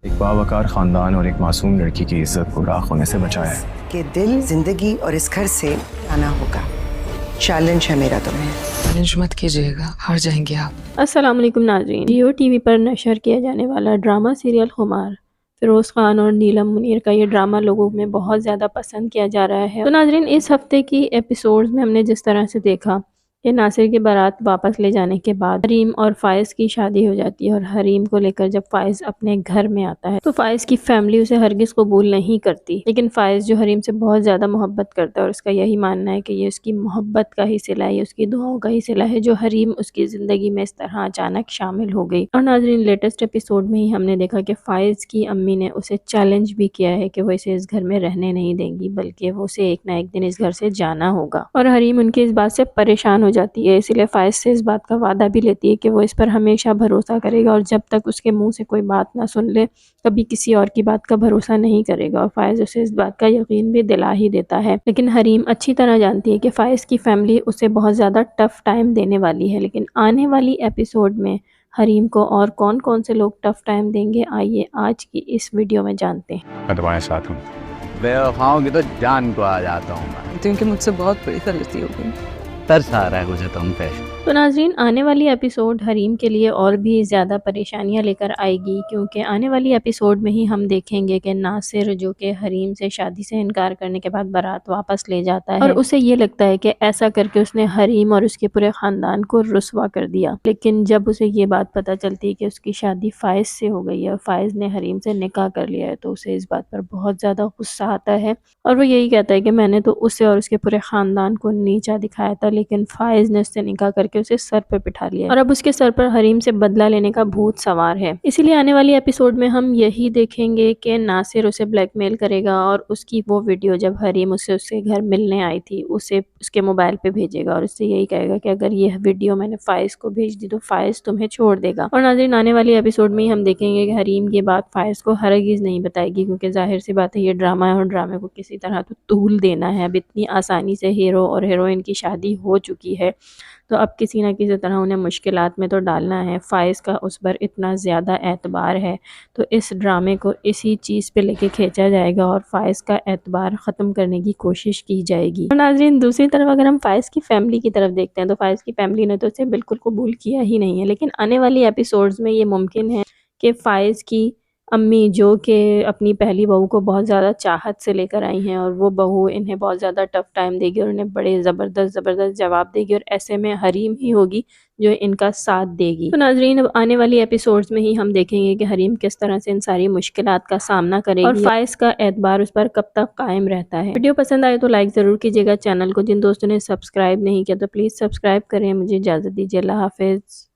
ایک باوقار خاندان اور ایک معصوم لڑکی کی عزت کو راکھ ہونے سے بچایا ہے کہ دل، زندگی اور اس گھر سے آنا ہوگا۔ چیلنج ہے میرا تمہیں۔ چیلنج مت کیجیے گا، ہار جائیں گے آپ۔ السلام علیکم ناظرین، جیو ٹی وی پر نشر کیا جانے والا ڈرامہ سیریل خمار، فیروز خان اور نیلم منیر کا یہ ڈرامہ لوگوں میں بہت زیادہ پسند کیا جا رہا ہے۔ تو ناظرین، اس ہفتے کی ایپیسوڈز میں ہم نے جس طرح سے دیکھا کہ ناصر کی بارات واپس لے جانے کے بعد حریم اور فائز کی شادی ہو جاتی ہے، اور حریم کو لے کر جب فائز اپنے گھر میں آتا ہے تو فائز کی فیملی اسے ہرگز قبول نہیں کرتی، لیکن فائز جو حریم سے بہت زیادہ محبت کرتا ہے اور اس کا یہی ماننا ہے کہ یہ اس کی محبت کا ہی صلہ ہے، یہ اس کی دعاؤں کا ہی صلہ ہے جو حریم اس کی زندگی میں اس طرح اچانک شامل ہو گئی۔ اور ناظرین، لیٹسٹ ایپیسوڈ میں ہی ہم نے دیکھا کہ فائز کی امی نے اسے چیلنج بھی کیا ہے کہ وہ اسے اس گھر میں رہنے نہیں دیں گی، بلکہ وہ اسے ایک نہ ایک دن اس گھر سے جانا ہوگا۔ اور حریم ان کی اس بات سے پریشان ہو جاتی ہے، اسی لیے فائز سے اس بات کا وعدہ بھی لیتی ہے کہ وہ اس پر ہمیشہ بھروسہ کرے گا اور جب تک اس کے منہ سے کوئی بات نہ سن لے کبھی کسی اور کی بات کا بھروسہ نہیں کرے گا، اور فائز اسے اس بات کا یقین بھی دلا ہی دیتا ہے۔ لیکن حریم اچھی طرح جانتی ہے کہ فائز کی فیملی اسے بہت زیادہ ٹف ٹائم دینے والی ہے، لیکن آنے والی ایپیسوڈ میں حریم کو اور کون کون سے لوگ ٹف ٹائم دیں گے، آئیے آج کی اس ویڈیو میں جانتے ہیں۔ میں تمہارے ساتھ ہوں۔ بے وفاؤں کی تو جان کو آ جاتا ہوں میں۔ کیونکہ مجھ سے بہت بڑی غلطی ہو گئی۔ ترس آ رہا ہے مجھے تم پہ۔ تو ناظرین، آنے والی ایپیسوڈ حریم کے لیے اور بھی زیادہ پریشانیاں لے کر آئے گی، کیونکہ آنے والی ایپیسوڈ میں ہی ہم دیکھیں گے کہ ناصر جو کہ حریم سے شادی سے انکار کرنے کے بعد بارات واپس لے جاتا ہے اور اسے یہ لگتا ہے کہ ایسا کر کے اس نے حریم اور اس کے پورے خاندان کو رسوا کر دیا، لیکن جب اسے یہ بات پتہ چلتی ہے کہ اس کی شادی فائز سے ہو گئی ہے اور فائز نے حریم سے نکاح کر لیا ہے تو اسے اس بات پر بہت زیادہ غصہ آتا ہے، اور وہ یہی کہتا ہے کہ میں نے تو اسے اور اس کے پورے خاندان کو نیچا دکھایا تھا، لیکن فائز نے اس سے نکاح کر کے اسے سر پہ بٹھا لیا ہے اور اب اس کے سر پر حریم سے بدلہ لینے کا بھوت سوار ہے۔ اسی لیے آنے والی ایپیسوڈ میں ہم یہی دیکھیں گے کہ ناصر اسے بلیک میل کرے گا اور اس کی وہ ویڈیو جب حریم اس سے گھر ملنے آئی تھی اسے اس کے موبائل پہ بھیجے گا اور اس سے یہی کہے گا کہ اگر یہ ویڈیو میں نے فائز کو بھیج دی تو فائز تمہیں چھوڑ دے گا۔ اور ناظرین، آنے والی ایپیسوڈ میں ہی ہم دیکھیں گے کہ حریم یہ بات فائز کو ہرگز نہیں بتائے گی، کیونکہ ظاہر سی بات ہے یہ ڈرامہ ہے اور ڈرامے کو کسی طرح تو طول دینا ہے۔ اب اتنی آسانی سے ہیرو اور ہیروئن کی شادی ہو چکی ہے تو اب کسی نہ کسی طرح انہیں مشکلات میں تو ڈالنا ہے۔ فائز کا اس پر اتنا زیادہ اعتبار ہے تو اس ڈرامے کو اسی چیز پہ لے کے کھینچا جائے گا اور فائز کا اعتبار ختم کرنے کی کوشش کی جائے گی۔ اور ناظرین، دوسری طرف اگر ہم فائز کی فیملی کی طرف دیکھتے ہیں تو فائز کی فیملی نے تو اسے بالکل قبول کیا ہی نہیں ہے، لیکن آنے والی ایپیسوڈز میں یہ ممکن ہے کہ فائز کی امی جو کہ اپنی پہلی بہو کو بہت زیادہ چاہت سے لے کر آئی ہیں اور وہ بہو انہیں بہت زیادہ ٹف ٹائم دے گی اور انہیں بڑے زبردست جواب دے گی، اور ایسے میں حریم ہی ہوگی جو ان کا ساتھ دے گی۔ تو ناظرین، اب آنے والی ایپیسوڈز میں ہی ہم دیکھیں گے کہ حریم کس طرح سے ان ساری مشکلات کا سامنا کرے گی اور فائز کا اعتبار اس پر کب تک قائم رہتا ہے۔ ویڈیو پسند آئے تو لائک ضرور کیجیے گا، چینل کو جن دوستوں نے سبسکرائب نہیں کیا تو پلیز سبسکرائب کریں۔ مجھے اجازت دیجیے، اللہ حافظ۔